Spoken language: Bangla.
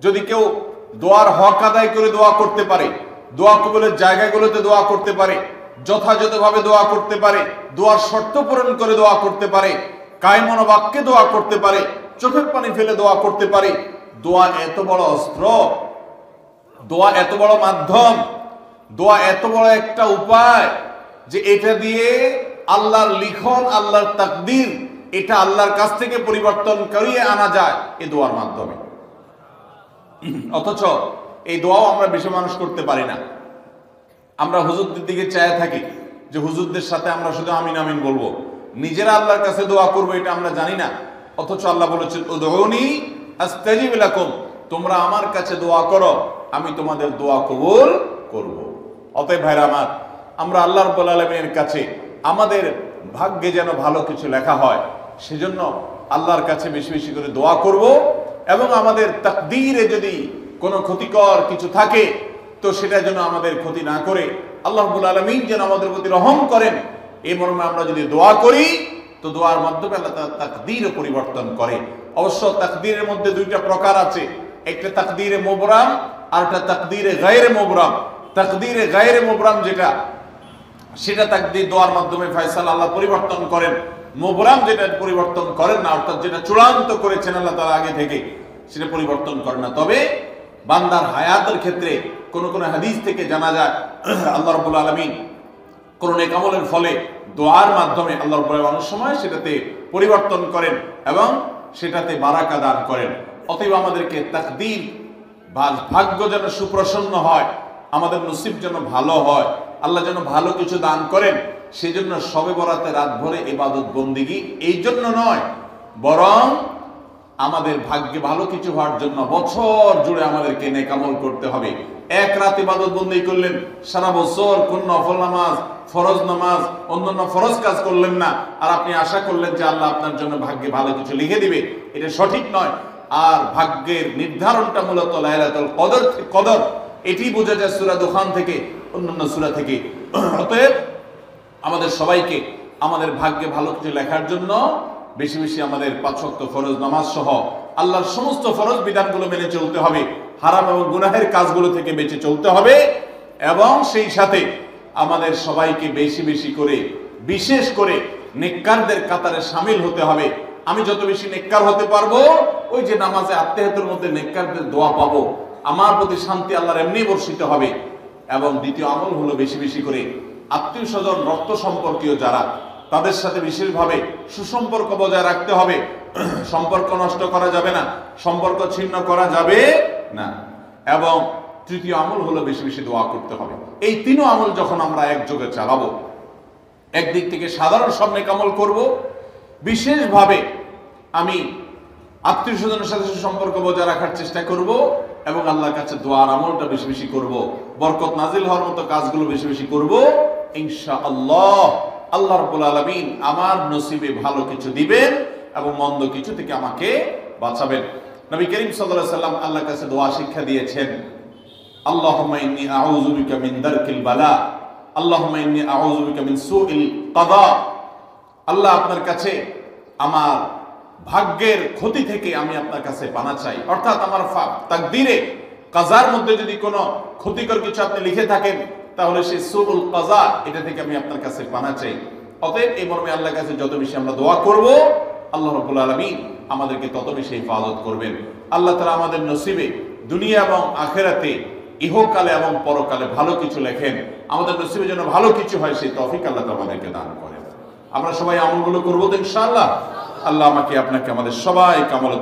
যদি কেউ দোয়ার হক আদায় করে দোয়া করতে পারে, দোয়া কবুলের জায়গাগুলোতে দোয়া করতে পারে, যথাযথভাবে দোয়া করতে পারে, দোয়ার শর্ত পূরণ করে দোয়া করতে পারে, কায়মন বাক্যে দোয়া করতে পারে, চোখের পানি ফেলে দোয়া করতে পারে, দোয়া এত বড় অস্ত্র, দোয়া এত বড় মাধ্যম, দোয়া এত বড় একটা উপায় যে এটা দিয়ে আল্লাহর লিখন, আল্লাহর তাকদীর, এটা আল্লাহর কাছ থেকে পরিবর্তন করিয়ে আনা যায় এই দোয়ার মাধ্যমে। অথচ এই দোয়াও আমরা বেশি মানুষ করতে পারি না। আমরা হুজুরদের দিকে চায় থাকি যে হুজুরদের সাথে আমরা শুধু আমিন আমিন বলবো, নিজেরা আল্লাহর কাছে দোয়া করবো এটা আমরা জানি না। অথচ আল্লাহ বলেছেন উদউনি আস্তাজিব লাকুম, তোমরা আমার কাছে দোয়া করো, আমি তোমাদের দোয়া কবুল করব। অতএব ভাইরা আমার, আমরা আল্লাহ রাব্বুল আলামিনের কাছে আমাদের ভাগ্যে যেন ভালো কিছু লেখা হয়, সেজন্য আল্লাহর কাছে বেশি বেশি করে দোয়া করব। এবং আমাদের তাকদীরে যদি কোনো ক্ষতিকর কিছু থাকে তো সেটা যেন আমাদের ক্ষতি না করে আল্লাহ রাব্বুল আলামিন যেন আমাদের প্রতি রহম করেন, এই মর্মে আমরা যদি দোয়া করি তো দোয়ার মাধ্যমে আল্লাহ তাআলা তাকদীরও পরিবর্তন করে। অবশ্য তাকদীরের মধ্যে দুইটা প্রকার আছে, একটা তাকদীরে মুবরাম আর একটা তাকদীরে গায়রে মুবরাম। তাকদীরে গায়রে মুবরাম যেটা, সেটা তাকদীর দোয়ার মাধ্যমে ফয়সালা আল্লাহ পরিবর্তন করেন। মুবরাম যেটা পরিবর্তন করেন না, অর্থাৎ যেটা চূড়ান্ত করেছেন আল্লাহ তাআলা আগে থেকে, সেটা পরিবর্তন করেন না। তবে বান্দার হায়াতের ক্ষেত্রে কোন কোন হাদিস থেকে জানা যায় আল্লাহ রাব্বুল আলামিন কোন নেক আমলের ফলে দোয়ার মাধ্যমে আল্লাহ রাব্বুল আলামিন অনেক সময় সেটাতে পরিবর্তন করেন এবং সেটাতে বারাকা দান করেন। অতএব আমাদেরকে তাকদীর, ভাগ্য যেন সুপ্রসন্ন হয়, আমাদের নসিব যেন ভালো হয়, আল্লাহ যেন ভালো কিছু দান করেন, সেজন্য শবে বরাতে রাত ভরে ইবাদত বন্দিগি এই জন্য নয়, বরং আমাদের ভাগ্যে ভালো কিছু হওয়ার জন্য বছর জুড়ে আমাদেরকে নেক আমল করতে হবে। এক রাত ইবাদত বন্দেগি করলেন, সারা বছর কোন নফল নামাজ, ফরজ নামাজ, অন্যান্য ফরজ কাজ করলেন না, আর আপনি আশা করলেন যে আল্লাহ আপনার জন্য ভাগ্যে ভালো কিছু লিখে দিবে, এটা সঠিক নয়। আর ভাগ্যের নির্ধারণটা মূলত লাইলাতুল কদর, এটি বোঝা যায় সূরা দুখান থেকে, অন্যান্য সূরা থেকে। অতএব আমাদের সবাইকে আমাদের ভাগ্যে ভালো কিছু লেখার জন্য বেশি বেশি আমাদের 5 ওয়াক্ত ফরজ নামাজ সহ আল্লাহর সমস্ত ফরজ বিধানগুলো মেনে চলতে হবে, হারাম এবং গুনাহের কাজগুলো থেকে বেঁচে চলতে হবে, এবং সেই সাথে আমাদের সবাইকে বেশি বেশি করে, বিশেষ করে নেককারদের কাতারে শামিল হতে হবে। আমি যত বেশি নেককার হতে পারবো, ওই যে নামাজে আত্মীয়তার মধ্যে নেককারদের দোয়া পাবো, আমার প্রতি শান্তি আল্লাহর এমনি বর্ষিত হবে। এবং দ্বিতীয় আমল হলো বেশি বেশি করে আত্মীয় স্বজন, রক্ত সম্পর্কীয় যারা, তাদের সাথে বিশেষভাবে সুসম্পর্ক বজায় রাখতে হবে। সম্পর্ক নষ্ট করা যাবে না, সম্পর্ক ছিন্ন করা যাবে না। এবং তৃতীয় আমল হলো বেশি বেশি দোয়া করতে হবে। এই তিনও আমল যখন আমরা একযোগে চালাবো, একদিক থেকে সাধারণ সব নেক আমল করব, বিশেষভাবে আমি আত্মীয় স্বজনের সাথে সম্পর্ক বজায় রাখার চেষ্টা করব, এবং আল্লাহর কাছে দোয়ার আমলটা বেশি বেশি করব, বরকত নাজিল হওয়ার মতো কাজগুলো বেশি বেশি করব। ইনশাআল্লাহ আল্লাহ রাব্বুল আলামিন আমার নসিবে ভালো কিছু দিবেন এবং মন্দ কিছু থেকে আমাকে বাঁচাবেন। নবী করিম সাল্লাল্লাহু আলাইহি সাল্লাম আল্লাহর কাছে দোয়া শিক্ষা দিয়েছেন, আল্লাহুম্মা ইন্নী আউযু বিকা মিন দারকিল বালা, আল্লাহুম্মা ইন্নী আউযু বিকা মিন সুইল কাদা। আল্লাহ, আপনার কাছে আমার ভাগ্যের ক্ষতি থেকে আমি আপনার কাছে পানা চাই। অর্থাৎ আমার তাকদীরে, কাজার মধ্যে যদি কোনো ক্ষতিকর কিছু আপনি লিখে থাকেন, তাহলে সেই সুউল কাজা, এটা থেকে আমি আপনার কাছে পানা চাই। অতএব এই মর্মে আল্লাহর কাছে যত বেশি আমরা দোয়া করব, আল্লাহ রাব্বুল আলামিন আমাদেরকে তত বেশি হিফাজত করবেন। আল্লাহ তাআলা আমাদের নসিবে দুনিয়া এবং আখিরাতে, ইহকালে এবং পরকালে ভালো কিছু লেখেন, আমাদের নসিবে যেন ভালো কিছু হয় সেই তৌফিক আল্লাহ তাআলা আমাদেরকে দান করেন। আমরা সবাই আমলগুলো করবো তো ইনশাআল্লাহ। আল্লাহ আমাকে, আপনাকে, আমাদের সবাইকে আমল